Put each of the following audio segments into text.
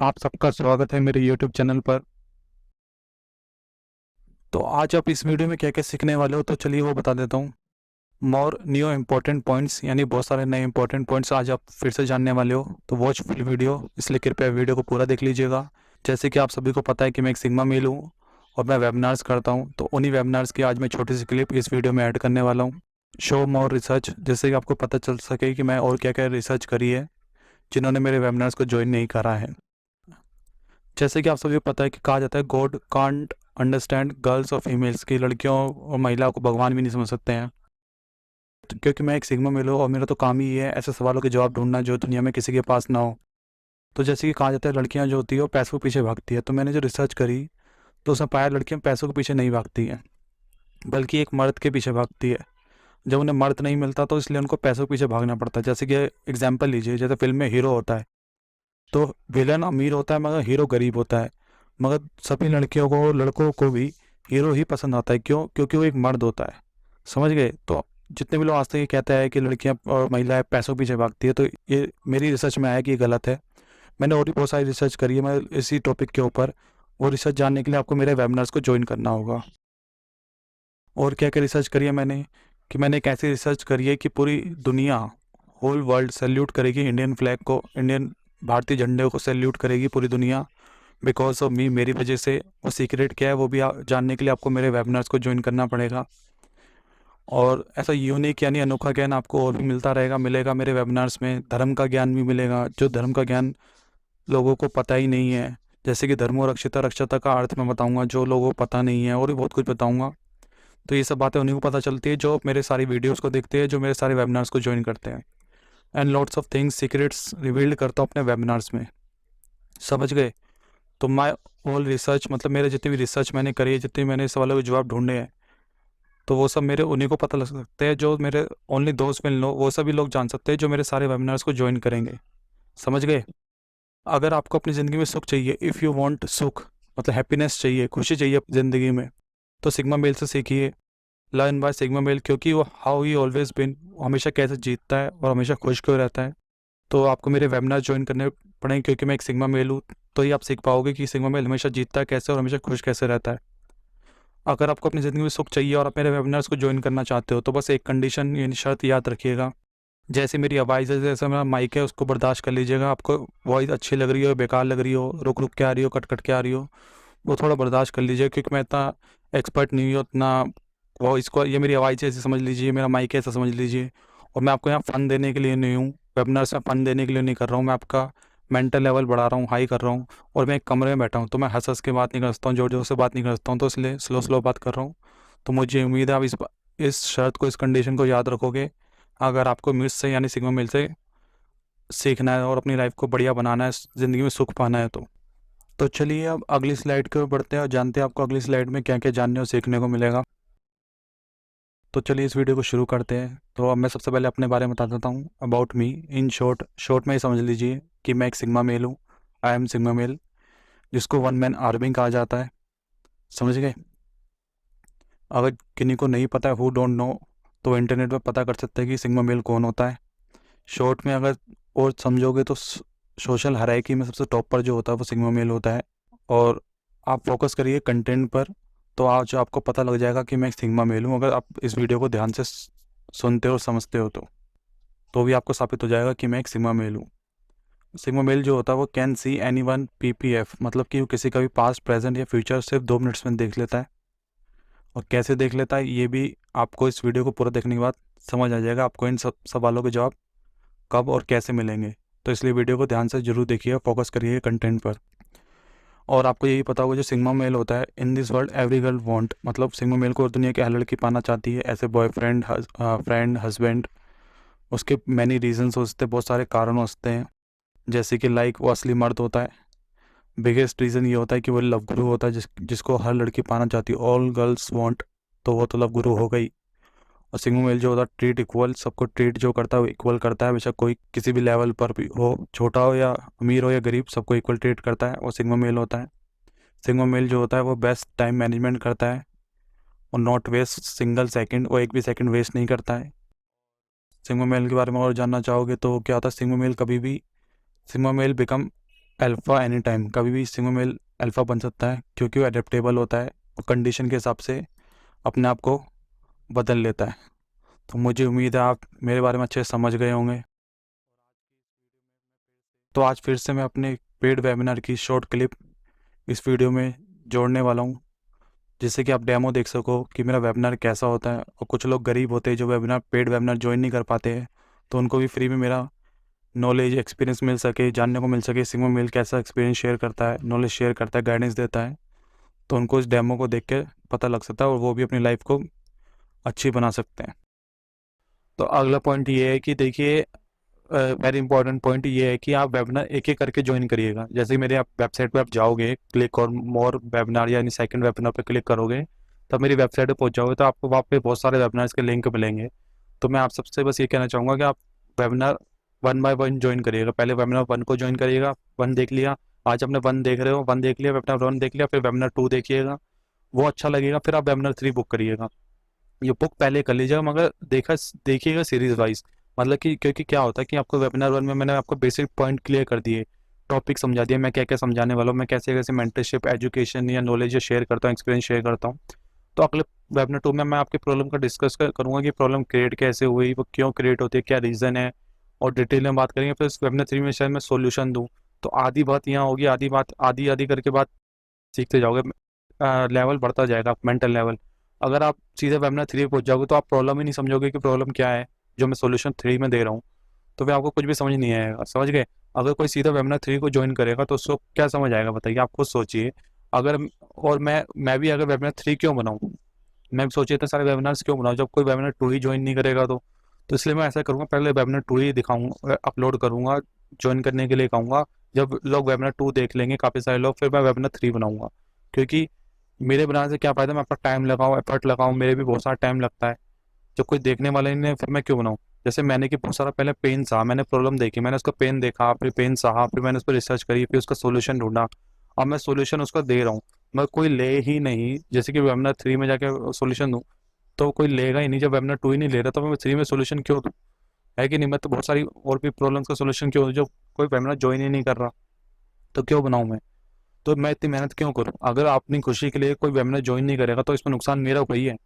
आप सबका स्वागत है मेरे YouTube चैनल पर। तो आज आप इस वीडियो में क्या क्या सीखने वाले हो, तो चलिए वो बता देता हूँ। मोर न्यू इम्पोर्टेंट पॉइंट्स, यानी बहुत सारे नए इंपॉर्टेंट पॉइंट्स आज आप फिर से जानने वाले हो। तो वॉच फुल वीडियो, इसलिए कृपया वीडियो को पूरा देख लीजिएगा। जैसे कि आप सभी को पता है कि मैं एक सिग्मा मेल हूँ और मैं वेबिनार्स करता हूँ, तो उन्हीं वेबिनार्स की आज मैं छोटी सी क्लिप इस वीडियो में ऐड करने वाला हूँ। शो मोर रिसर्च, जिससे कि आपको पता चल सके कि मैं और क्या क्या रिसर्च करी है जिन्होंने मेरे वेबिनार्स को ज्वाइन नहीं करा है। जैसे कि आप सभी को पता है कि कहा जाता है गॉड कांट अंडरस्टैंड गर्ल्स और फीमेल्स, की लड़कियों और महिलाओं को भगवान भी नहीं समझ सकते हैं। तो क्योंकि मैं एक सिग्मा मेल हूँ और मेरा तो काम ही है ऐसे सवालों के जवाब ढूंढना जो दुनिया में किसी के पास ना हो। तो जैसे कि कहा जाता है लड़कियां जो होती है वो पैसों के पीछे भागती है, तो मैंने जो रिसर्च करी तो उसमें पाया लड़कियां पैसों के पीछे नहीं भागती हैं, बल्कि एक मर्द के पीछे भागती है। जब उन्हें मर्द नहीं मिलता तो इसलिए उनको पैसों के पीछे भागना पड़ता है। जैसे कि एग्जाम्पल लीजिए, जैसे फिल्म में हीरो होता है तो विलन अमीर होता है मगर हीरो गरीब होता है। मगर सभी लड़कियों को, लड़कों को भी हीरो ही पसंद आता है। क्यों? क्योंकि वो एक मर्द होता है। समझ गए? तो जितने भी लोग आज तक ये कहते हैं कि लड़कियां और महिलाएं पैसों के पीछे भागती है, तो ये मेरी रिसर्च में आया कि ये गलत है। मैंने और भी बहुत सारी रिसर्च करी है मैं इसी टॉपिक के ऊपर। वो रिसर्च जानने के लिए आपको मेरे वेबिनार्स को ज्वाइन करना होगा। और क्या क्या रिसर्च करी है मैंने, कि मैंने एक ऐसी रिसर्च करी है कि पूरी दुनिया, होल वर्ल्ड सैल्यूट करेगी इंडियन फ्लैग को, इंडियन भारतीय झंडे को सैल्यूट करेगी पूरी दुनिया, बिकॉज ऑफ मी, मेरी वजह से। वो सीक्रेट क्या है वो भी जानने के लिए आपको मेरे वेबिनार्स को ज्वाइन करना पड़ेगा। और ऐसा यूनिक यानी अनोखा ज्ञान आपको और भी मिलता रहेगा, मिलेगा मेरे वेबिनार्स में। धर्म का ज्ञान भी मिलेगा, जो धर्म का ज्ञान लोगों को पता ही नहीं है। जैसे कि धर्मो रक्षिता रक्षता का अर्थ मैं बताऊंगा जो लोगों को पता नहीं है, और भी बहुत कुछ बताऊंगा। तो ये सब बातें उन्हीं को पता चलती है जो मेरे सारी वीडियोस को देखते हैं, जो मेरे सारे वेबिनार्स को ज्वाइन करते हैं। And lots of things, secrets revealed करता हूँ अपने वेबिनार्स में। समझ गए? तो माई होल रिसर्च, मतलब मेरे जितनी भी रिसर्च मैंने करी है, जितने मैंने सवालों के जवाब ढूंढे हैं, तो वो सब मेरे उन्हीं को पता लग सकते हैं जो मेरे ओनली दोस्त विल नो। वो सभी लोग जान सकते हैं जो मेरे सारे वेबिनार्स को ज्वाइन करेंगे। समझ गए? अगर आपको अपनी ज़िंदगी में सुख चाहिए, इफ़ यू वांट सुख, मतलब हैप्पीनेस चाहिए, खुशी चाहिए अपनी ज़िंदगी में, तो सिग्मा मेल से सीखिए। लर्न बाय सिग्मा मेल, क्योंकि वो हाउ ही ऑलवेज बिन, हमेशा कैसे जीतता है और हमेशा खुश क्यों रहता है। तो आपको मेरे वेबिनार ज्वाइन करने पड़ेंगे, क्योंकि मैं एक सिग्मा मेल हूँ। तो ही आप सीख पाओगे कि सिग्मा मेल हमेशा जीतता है कैसे और हमेशा खुश कैसे रहता है। अगर आपको अपनी ज़िंदगी में सुख चाहिए और आप मेरे वेबिनार्स को ज्वाइन करना चाहते हो, तो बस एक कंडीशन यानी शर्त याद रखिएगा। जैसे मेरी आवाज़ है, जैसा मेरा माइक है, उसको बर्दाश्त कर लीजिएगा। आपको वॉइस अच्छी लग रही हो, बेकार लग रही हो, रुक रुक के आ रही हो, कट कट के आ रही हो, वो थोड़ा बर्दाश्त कर लीजिए, क्योंकि मैं इतना एक्सपर्ट नहीं हूँ उतना। वॉइस को, ये मेरी आवाज़ है ऐसे समझ लीजिए, मेरा माइक है ऐसा समझ लीजिए। और मैं आपको यहाँ फ़न देने के लिए नहीं हूँ, वेबिनार्स में फ़न देने के लिए नहीं कर रहा हूँ। मैं आपका मेंटल लेवल बढ़ा रहा हूँ, हाई कर रहा हूँ। और मैं एक कमरे में बैठा हूँ, तो मैं हंस हंस के बात नहीं कर सकता हूँ, जोर जोर से बात नहीं कर सकता हूँ, तो इसलिए स्लो स्लो बात कर रहा हूँ। तो मुझे उम्मीद है आप इस शर्त को, इस कंडीशन को याद रखोगे। अगर आपको मुझसे यानी सिग्मा मिल से सीखना है और अपनी लाइफ को बढ़िया बनाना है, ज़िंदगी में सुख पाना है, तो चलिए अब अगली स्लाइड की ओर बढ़ते हैं और जानते हैं आपको अगली स्लाइड में क्या क्या जानने और सीखने को मिलेगा। तो चलिए इस वीडियो को शुरू करते हैं। तो अब मैं सबसे पहले अपने बारे में बता देता हूँ, about me in short. Short में ही समझ लीजिए कि मैं एक सिग्मा मेल हूँ। आई एम सिग्मा मेल, जिसको वन मैन आर्मी कहा जाता है। समझ गए? अगर किन्हीं को नहीं पता है, हु डोंट नो, तो इंटरनेट पर पता कर सकते हैं कि सिग्मा मेल कौन होता है। शॉर्ट में अगर और समझोगे तो सोशल हायरार्की में सबसे टॉप पर जो होता है वो सिग्मा मेल होता है। और आप फोकस करिए कंटेंट पर, तो आज आपको पता लग जाएगा कि मैं एक सिग्मा मेल हूँ। अगर आप इस वीडियो को ध्यान से सुनते और समझते हो तो भी आपको साबित हो जाएगा कि मैं एक सिग्मा मेल हूँ। सिग्मा मेल जो होता है वो can see any one PPF, मतलब कि वो किसी का भी पास्ट, प्रेजेंट या फ्यूचर सिर्फ 2 मिनट्स में देख लेता है। और कैसे देख लेता है ये भी आपको इस वीडियो को पूरा देखने के बाद समझ आ जाएगा। आपको इन सब सवालों के जवाब कब और कैसे मिलेंगे। तो इसलिए वीडियो को ध्यान से जरूर देखिए, फोकस करिए कंटेंट पर। और आपको यही पता होगा जो सिग्मा मेल होता है, in this world every girl want, मतलब सिग्मा मेल को दुनिया की हर लड़की पाना चाहती है, ऐसे बॉयफ्रेंड, फ्रेंड, हस्बैंड। उसके मैनी रीजंस होते हैं, बहुत सारे कारण होते हैं। जैसे कि लाइक वो असली मर्द होता है। बिगेस्ट रीज़न ये होता है कि वो लव गुरु होता है, जिसको हर लड़की पाना चाहती है, ऑल गर्ल्स वांट। तो वो तो लव गुरु हो गई। और सिग्मा मेल जो होता है ट्रीट इक्वल, सबको ट्रीट जो करता है वो इक्वल करता है, बेशक कोई किसी भी लेवल पर भी हो, छोटा हो या अमीर हो या गरीब, सबको इक्वल ट्रीट करता है, वो सिग्मा मेल होता है। सिग्मा मेल जो होता है वो बेस्ट टाइम मैनेजमेंट करता है और नॉट वेस्ट सिंगल सेकंड, वो एक भी सेकंड वेस्ट नहीं करता है। सिग्मा मेल के बारे में और जानना चाहोगे तो क्या होता है, सिग्मा मेल कभी भी, sigma male become alpha any time, कभी भी सिग्मा मेल अल्फ़ा बन सकता है क्योंकि वो एडेप्टेबल होता है और कंडीशन के हिसाब से अपने आप को बदल लेता है। तो मुझे उम्मीद है आप मेरे बारे में अच्छे से समझ गए होंगे। तो आज फिर से मैं अपने पेड वेबिनार की शॉर्ट क्लिप इस वीडियो में जोड़ने वाला हूँ, जिससे कि आप डेमो देख सको कि मेरा वेबिनार कैसा होता है। और कुछ लोग गरीब होते हैं जो पेड वेबिनार ज्वाइन नहीं कर पाते हैं, तो उनको भी फ्री में मेरा नॉलेज एक्सपीरियंस मिल सके, जानने को मिल सके सिग्मा मेल कैसा एक्सपीरियंस शेयर करता है, नॉलेज शेयर करता है, गाइडेंस देता है। तो उनको इस डेमो को देख के पता लग सकता है और वो भी अपनी लाइफ को अच्छी बना सकते हैं। तो अगला पॉइंट ये है कि देखिए, वेरी इंपॉर्टेंट पॉइंट ये है कि आप वेबिनार एक एक करके ज्वाइन करिएगा। जैसे कि मेरे आप वेबसाइट पे आप जाओगे, क्लिक और मोर वेबिनार यानी सेकंड वेबिनार पे क्लिक करोगे, तब मेरी वेबसाइट पे पहुंच जाओगे तो आपको वहाँ पे बहुत सारे वेबिनार्स के लिंक मिलेंगे। तो मैं आप सबसे बस ये कहना चाहूँगा कि आप webinar one by one join करिएगा। पहले वेबिनार वन को ज्वाइन करिएगा, वन देख लिया, आज आपने वन देख रहे हो, वन देख लिया, वेबिनार वन देख लिया, फिर वेबिनार टू देखिएगा, वो अच्छा लगेगा, फिर आप वेबिनार थ्री बुक करिएगा। ये बुक पहले कर लीजिएगा, मगर देखिएगा सीरीज वाइज। मतलब कि क्योंकि क्या होता है कि आपको वेबिनार वन में मैंने आपको बेसिक पॉइंट क्लियर कर दिए, टॉपिक समझा दिया, मैं क्या क्या समझाने वाला हूँ, मैं कैसे कैसे मेंटरशिप एजुकेशन या नॉलेज शेयर करता हूँ, एक्सपीरियंस शेयर करता हूँ। तो अगले वेबिनार टू में मैं आपकी प्रॉब्लम का डिस्कस करूँगा कि प्रॉब्लम क्रिएट कैसे हुई, वो क्यों क्रिएट होती है, क्या रीज़न है, और डिटेल में बात करेंगे। फिर वेबिनार थ्री में शायद मैं सोल्यूशन दूँ। तो आधी बात यहाँ होगी, आधी बात आधी आधी करके बात सीखते जाओगे, लेवल बढ़ता जाएगा मेंटल लेवल। अगर आप सीधे वेबिनार थ्री पे पहुंच जाओगे तो आप प्रॉब्लम ही नहीं समझोगे कि प्रॉब्लम क्या है, जो मैं सोल्यूशन थ्री में दे रहा हूँ। तो फिर आपको कुछ भी समझ नहीं आएगा, समझ गए। अगर कोई सीधा वेबिनार थ्री को ज्वाइन करेगा तो उसको क्या समझ आएगा बताइए, आप खुद सोचिए। अगर और मैं भी अगर वेबिनार थ्री क्यों बनाऊँ, मैं सोचे इतने सारे वेबिनार्स क्यों बनाऊँ जब कोई वेबिनार टू ही ज्वाइन नहीं करेगा। तो इसलिए मैं ऐसा करूँगा, पहले वेबिनार टू ही दिखाऊंगा, अपलोड करूँगा, ज्वाइन करने के लिए कहूँगा। जब लोग वेबिनार टू देख लेंगे काफ़ी सारे लोग, फिर मैं वेबिनार थ्री बनाऊँगा। क्योंकि मेरे बनाने से क्या फ़ायदा, मैं अपना टाइम लगाऊँ, एफर्ट लगाऊँ, मेरे भी बहुत सारा टाइम लगता है। जब कोई देखने वाला ही नहीं है फिर मैं क्यों बनाऊँ। जैसे मैंने कि बहुत सारा पहले पेन सहा, मैंने प्रॉब्लम देखी, मैंने उसका पेन देखा, फिर पेन सहा, फिर मैंने उस पर रिसर्च करी, फिर उसका सोल्यूशन ढूंढा। अब मैं सोल्यूशन उसका दे रहा हूँ, मगर कोई ले ही नहीं। जैसे कि वेबिनार थ्री में जाके सोल्यूशन दूँ तो कोई लेगा ही नहीं। जब वेबिनार टू ही नहीं ले रहा तो मैं थ्री में सोल्यूशन क्यों दूँ, है कि नहीं। मैं तो बहुत सारी और भी प्रॉब्लम्स का सोल्यूशन क्यों दूँ, जो कोई वेबिनार ज्वाइन ही नहीं कर रहा, तो क्यों बनाऊँ मैं। तो मैं इतनी मेहनत क्यों करूँ। अगर आप अपनी खुशी के लिए कोई वेबिनार ज्वाइन नहीं करेगा तो इसमें नुकसान मेरा कोई है,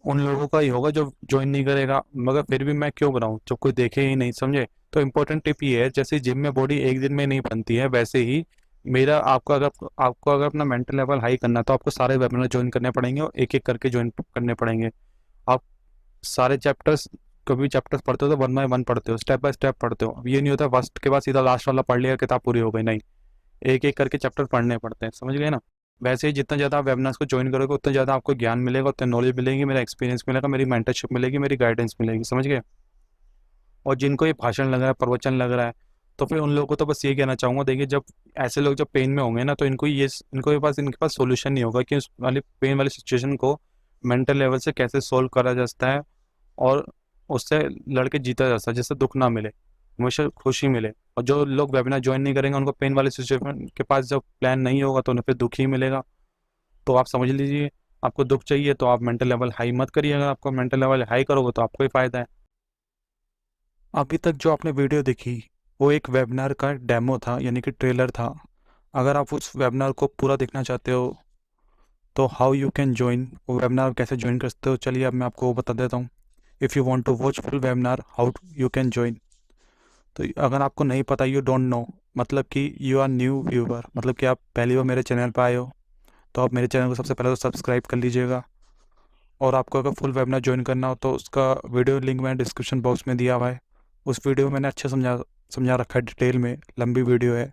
उन लोगों का ही होगा जो ज्वाइन नहीं करेगा। मगर फिर भी मैं क्यों बनाऊँ जब कोई देखे ही नहीं, समझे। तो इंपॉर्टेंट टिप ये है, जैसे जिम में बॉडी एक दिन में नहीं बनती है, वैसे ही मेरा आपको अगर अपना मेंटल लेवल हाई करना है तो आपको सारे वेबिनार ज्वाइन करने पड़ेंगे और एक एक करके ज्वाइन करने पड़ेंगे। आप सारे चैप्टर्स, कभी चैप्टर्स पढ़ते हो तो वन बाय वन पढ़ते हो, स्टेप बाय स्टेप पढ़ते हो। अब ये नहीं होता फर्स्ट के बाद सीधा लास्ट वाला पढ़ लिया किताब पूरी हो गई, नहीं, एक एक करके चैप्टर पढ़ने पड़ते हैं, समझ गए ना। वैसे ही जितना ज़्यादा आप वेबिनार्स को ज्वाइन करोगे उतना ज़्यादा आपको ज्ञान मिलेगा, उतना नॉलेज मिलेगी, मेरा एक्सपीरियंस मिलेगा, मेरी मेंटरशिप मिलेगी, मेरी गाइडेंस मिलेगी, समझ गए। और जिनको ये भाषण लग रहा है, प्रवचन लग रहा है, तो फिर उन लोगों को तो बस ये कहना चाहूँगा, देखिए जब ऐसे लोग जब पेन में होंगे ना तो इनके पास सोल्यूशन नहीं होगा कि उस वाली पेन वाली सिचुएशन को मेंटल लेवल से कैसे सोल्व करा जा सकता है और उससे लड़के जीता जा सकता है, जिससे दुख ना मिले, हमेशा खुशी मिले। और जो लोग वेबिनार ज्वाइन नहीं करेंगे उनको पेन वाले सिचुएशन के पास जब प्लान नहीं होगा तो उन्हें फिर दुख ही मिलेगा। तो आप समझ लीजिए, आपको दुख चाहिए तो आप मेंटल लेवल हाई मत करिए, अगर आपको मेंटल लेवल हाई करोगे तो आपको ही फायदा है। अभी तक जो आपने वीडियो देखी वो एक वेबिनार का डेमो था, यानी कि ट्रेलर था। अगर आप उस वेबिनार को पूरा देखना चाहते हो तो हाउ यू कैन ज्वाइन, वो वेबिनार कैसे ज्वाइन कर सकते हो, चलिए अब मैं आपको वो बता देता हूँ। If you want to watch full webinar how you can join. तो अगर आपको नहीं पता, यू डोंट नो, मतलब कि यू आर न्यू व्यूवर, मतलब कि आप पहली बार मेरे चैनल पर आए हो, तो आप मेरे चैनल को सबसे पहले तो सब्सक्राइब कर लीजिएगा। और आपको अगर फुल वेबिनार ज्वाइन करना हो तो उसका वीडियो लिंक मैंने डिस्क्रिप्शन बॉक्स में दिया हुआ है। उस वीडियो में मैंने अच्छे समझा समझा रखा है डिटेल में, लंबी वीडियो है,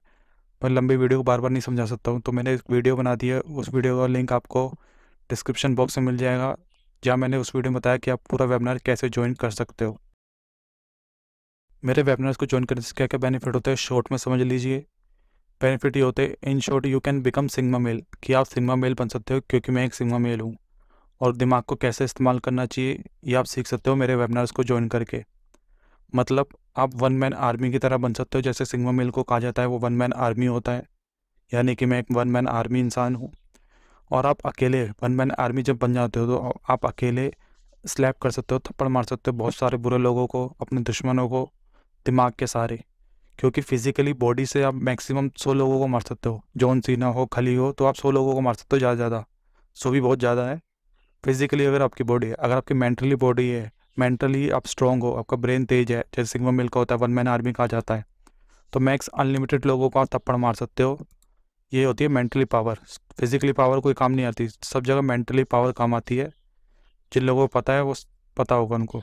पर लंबी वीडियो को बार बार नहीं समझा सकता हूँ, तो मैंने एक वीडियो बना दी है। उस वीडियो का लिंक आपको डिस्क्रिप्शन बॉक्स में मिल जाएगा, जहाँ मैंने उस वीडियो में बताया कि आप पूरा वेबिनार कैसे ज्वाइन कर सकते हो। मेरे वेबिनार्स को ज्वाइन करने से क्या क्या बेनिफिट होते हैं शॉर्ट में समझ लीजिए। बेनिफिट ये होते हैं, in short you can become sigma male, कि आप सिग्मा मेल बन सकते हो क्योंकि मैं एक सिग्मा मेल हूँ। और दिमाग को कैसे इस्तेमाल करना चाहिए ये आप सीख सकते हो मेरे वेबिनार्स को ज्वाइन करके। मतलब आप वन मैन आर्मी की तरह बन सकते हो, जैसे सिग्मा मेल को कहा जाता है वो वन मैन आर्मी होता है, यानी कि मैं एक वन मैन आर्मी इंसान हूँ। और आप अकेले वन मैन आर्मी जब बन जाते हो तो आप अकेले स्लैप कर सकते हो, थप्पड़ मार सकते हो बहुत सारे बुरे लोगों को, अपने दुश्मनों को, दिमाग के सहारे। क्योंकि फिजिकली बॉडी से आप मैक्सिमम 100 लोगों को मार सकते हो। जॉन सीना हो, खली हो, तो आप 100 लोगों को मार सकते हो ज़्यादा ज़्यादा। 100 भी बहुत ज़्यादा है फिजिकली। अगर आपकी बॉडी है, अगर आपकी मेंटली बॉडी है, मेंटली आप स्ट्रांग हो, आपका ब्रेन तेज है, जैसे सिग्मा मिल का होता है, वन मैन आर्मी कहा जाता है, तो मैक्स अनलिमिटेड लोगों को आप थप्पड़ मार सकते हो। ये होती है मेंटली पावर। फिजिकली पावर कोई काम नहीं आती, सब जगह मेंटली पावर काम आती है। जिन लोगों को पता है वो पता होगा उनको।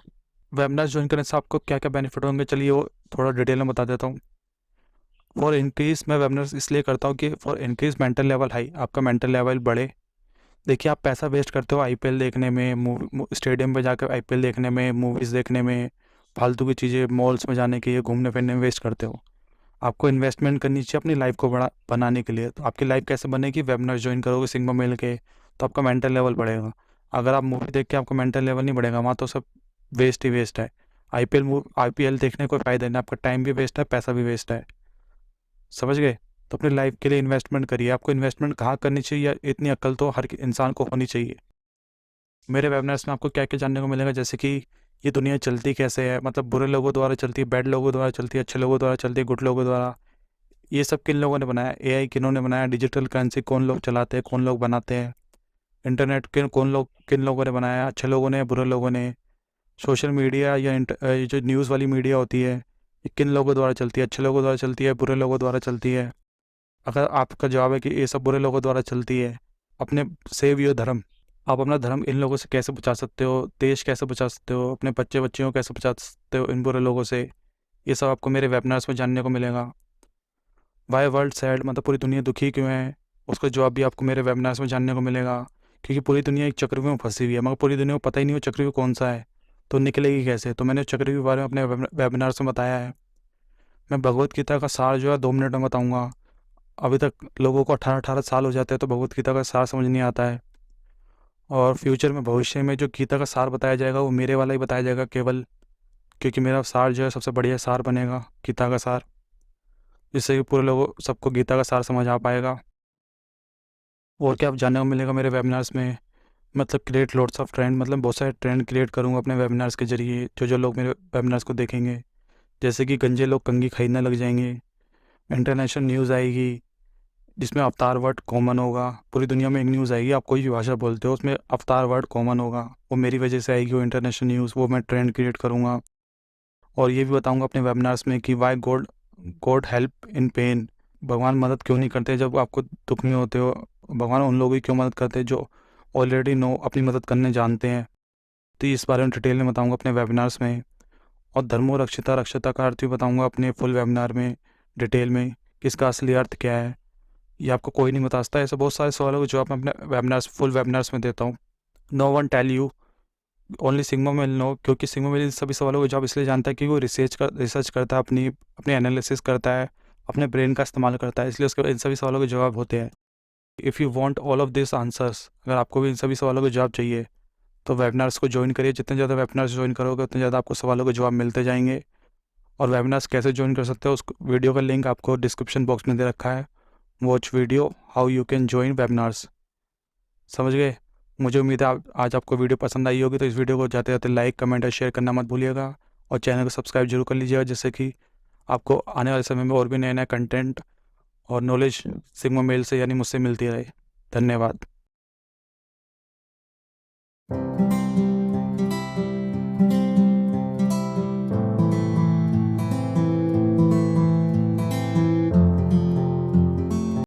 वेबिनार ज्वाइन करने से आपको क्या क्या बेनिफिट होंगे, चलिए वो थोड़ा डिटेल में बता देता हूँ। फॉर इंक्रीज, मैं वेबिनार्स इसलिए करता हूँ कि for increase mental level high, आपका मेंटल लेवल बढ़े। देखिए, आप पैसा वेस्ट करते हो आईपीएल देखने में, स्टेडियम पे जाकर आईपीएल देखने में, मूवीज़ देखने में, फालतू की चीज़ें मॉल्स में जाने के लिए, घूमने फिरने में वेस्ट करते हो। आपको इन्वेस्टमेंट करनी चाहिए अपनी लाइफ को बड़ा बनाने के लिए। तो आपकी लाइफ कैसे बनेगी, वेबिनार ज्वाइन करोगे सिग्मा मेल के, तो आपका मेंटल लेवल बढ़ेगा। अगर आप मूवी देख के आपका मेंटल लेवल नहीं बढ़ेगा, वहाँ तो सब वेस्ट ही वेस्ट है। आईपीएल देखने कोई फ़ायदा नहीं, आपका टाइम भी वेस्ट है, पैसा भी वेस्ट है। समझ गए? तो अपनी लाइफ के लिए इन्वेस्टमेंट करिए। आपको इन्वेस्टमेंट कहाँ करनी चाहिए, इतनी अक्ल तो हर इंसान को होनी चाहिए। मेरे वेबिनार्स में आपको क्या क्या जानने को मिलेगा, जैसे कि ये दुनिया चलती कैसे है, मतलब बुरे लोगों द्वारा चलती है, बैड लोगों द्वारा चलती है, अच्छे लोगों द्वारा चलती है, गुड लोगों द्वारा। ये सब किन लोगों ने बनाया, एआई किन्होंने बनाया, डिजिटल करेंसी कौन लोग चलाते हैं, कौन लोग बनाते हैं, इंटरनेट किन लोगों ने बनाया, अच्छे लोगों ने, बुरे लोगों ने, सोशल मीडिया या ये जो न्यूज़ वाली मीडिया होती है, ये किन लोगों द्वारा चलती है, अच्छे लोगों द्वारा चलती है, बुरे लोगों द्वारा चलती है। अगर आपका जवाब है कि ये सब बुरे लोगों द्वारा चलती है, अपने सेव योर धर्म, आप अपना धर्म इन लोगों से कैसे बचा सकते हो, देश कैसे बचा सकते हो, अपने बच्चे बच्चियों को कैसे बचा सकते हो इन बुरे लोगों से, ये सब आपको मेरे वेबिनार्स में जानने को मिलेगा। वाई वर्ल्ड सैड, मतलब पूरी दुनिया दुखी क्यों है, उसका जवाब भी आपको मेरे वेबिनार्स में जानने को मिलेगा। क्योंकि पूरी दुनिया एक चक्रव्यूह में फंसी हुई है, मगर पूरी दुनिया को पता ही नहीं वो चक्रव्यूह कौन सा है, तो निकलेगी कैसे। तो मैंने चक्रव्यूह के बारे में अपने वेबिनार्स में बताया है। मैं भगवत गीता का सार जो है 2 मिनट में बताऊँगा। अभी तक लोगों को 18-18 साल हो जाते हैं तो भगवत गीता का सार समझ नहीं आता है। और फ्यूचर में, भविष्य में जो गीता का सार बताया जाएगा वो मेरे वाला ही बताया जाएगा केवल, क्योंकि मेरा सार जो है सबसे बढ़िया सार बनेगा, गीता का सार, जिससे कि पूरे लोगों सबको गीता का सार समझ आ पाएगा। और क्या जानने को मिलेगा मेरे वेबिनार्स में, मतलब क्रिएट लॉट्स ऑफ ट्रेंड, मतलब बहुत सारे ट्रेंड क्रिएट करूँगा अपने वेबिनार्स के जरिए। जो लोग मेरे वेबिनार्स को देखेंगे, जैसे कि गंजे लोग कंघी खरीदने लग जाएंगे, इंटरनेशनल न्यूज़ आएगी जिसमें अवतार वर्ड कॉमन होगा। पूरी दुनिया में एक न्यूज़ आएगी, आप कोई भी भाषा बोलते हो उसमें अवतार वर्ड कॉमन होगा, वो मेरी वजह से आएगी, वो इंटरनेशनल न्यूज़, वो मैं ट्रेंड क्रिएट करूँगा। और ये भी बताऊँगा अपने वेबिनार्स में कि Y God God help in pen, भगवान मदद क्यों नहीं करते जब आपको दुख में होते हो। भगवान उन लोगों की क्यों मदद करते हैं जो ऑलरेडी नो अपनी मदद करने जानते हैं। तो इस बारे में डिटेल में बताऊँगा अपने वेबिनार्स में। और धर्मो रक्षिता रक्षिता का अर्थ भी बताऊँगा अपने फुल वेबिनार में डिटेल में कि इसका असली अर्थ क्या है। ये आपको कोई नहीं बता सकता। ऐसे बहुत सारे सवालों के जवाब मैं अपने वेबिनार्स, फुल वेबिनार्स में देता हूँ। No one tell you, only sigma male know, क्योंकि सिग्मा मेल इन सभी सवालों का जवाब इसलिए जानता है कि वो रिसर्च करता है, अपनी एनालिसिस करता है, अपने ब्रेन का इस्तेमाल करता है, इसलिए उसके इन सभी सवालों के जवाब होते हैं। If you want all of this answers, अगर आपको भी इन सभी सवालों के जवाब चाहिए तो वेबिनार्स को ज्वाइन करिए। जितने ज़्यादा वेबिनार्स ज्वाइन करोगे उतने ज़्यादा आपको सवालों के जवाब मिलते जाएंगे। और वेबिनार्स कैसे ज्वाइन कर सकते हो, उस वीडियो का लिंक आपको डिस्क्रिप्शन बॉक्स में दे रखा है। Watch video how you can join webinars. समझ गए? मुझे उम्मीद है आज आपको वीडियो पसंद आई होगी, तो इस वीडियो को जाते जाते लाइक, कमेंट और शेयर करना मत भूलिएगा। और चैनल को सब्सक्राइब जरूर कर लीजिएगा, जिससे कि आपको आने वाले समय में और भी नए नए कंटेंट और नॉलेज सिग्मा मेल से यानी मुझसे मिलती रहे। धन्यवाद।